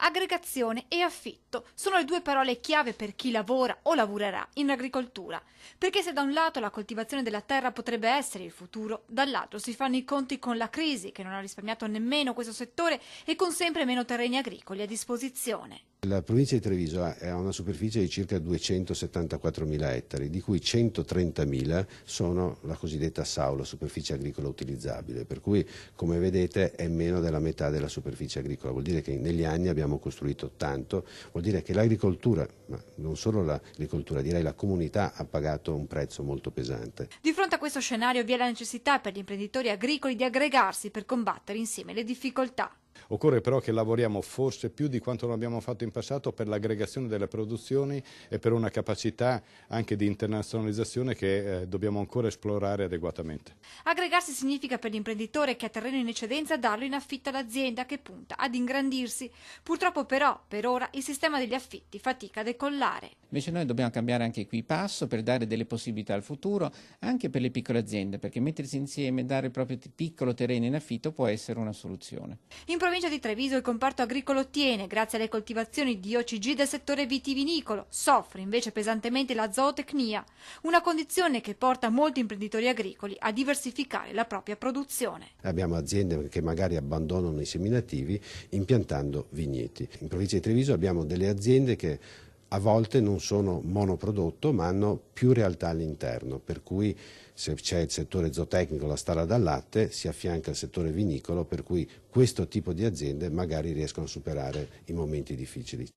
Aggregazione e affitto sono le due parole chiave per chi lavora o lavorerà in agricoltura, perché se da un lato la coltivazione della terra potrebbe essere il futuro, dall'altro si fanno i conti con la crisi che non ha risparmiato nemmeno questo settore e con sempre meno terreni agricoli a disposizione. La provincia di Treviso ha una superficie di circa 274.000 ettari, di cui 130.000 sono la cosiddetta SAU, la superficie agricola utilizzabile, per cui come vedete è meno della metà della superficie agricola. Vuol dire che negli anni abbiamo costruito tanto, vuol dire che l'agricoltura, ma non solo l'agricoltura, direi la comunità ha pagato un prezzo molto pesante. Di fronte a questo scenario vi è la necessità per gli imprenditori agricoli di aggregarsi per combattere insieme le difficoltà. Occorre però che lavoriamo forse più di quanto non abbiamo fatto in passato per l'aggregazione delle produzioni e per una capacità anche di internazionalizzazione che dobbiamo ancora esplorare adeguatamente. Aggregarsi significa per l'imprenditore che ha terreno in eccedenza darlo in affitto all'azienda che punta ad ingrandirsi. Purtroppo però per ora il sistema degli affitti fatica a decollare. Invece noi dobbiamo cambiare anche qui passo per dare delle possibilità al futuro anche per le piccole aziende, perché mettersi insieme e dare il proprio piccolo terreno in affitto può essere una soluzione. In provincia di Treviso il comparto agricolo tiene, grazie alle coltivazioni di OCG del settore vitivinicolo, soffre invece pesantemente la zootecnia, una condizione che porta molti imprenditori agricoli a diversificare la propria produzione. Abbiamo aziende che magari abbandonano i seminativi impiantando vigneti. In provincia di Treviso abbiamo delle aziende che a volte non sono monoprodotto ma hanno più realtà all'interno, per cui se c'è il settore zootecnico, la stalla dal latte, si affianca il settore vinicolo, per cui questo tipo di aziende magari riescono a superare i momenti difficili.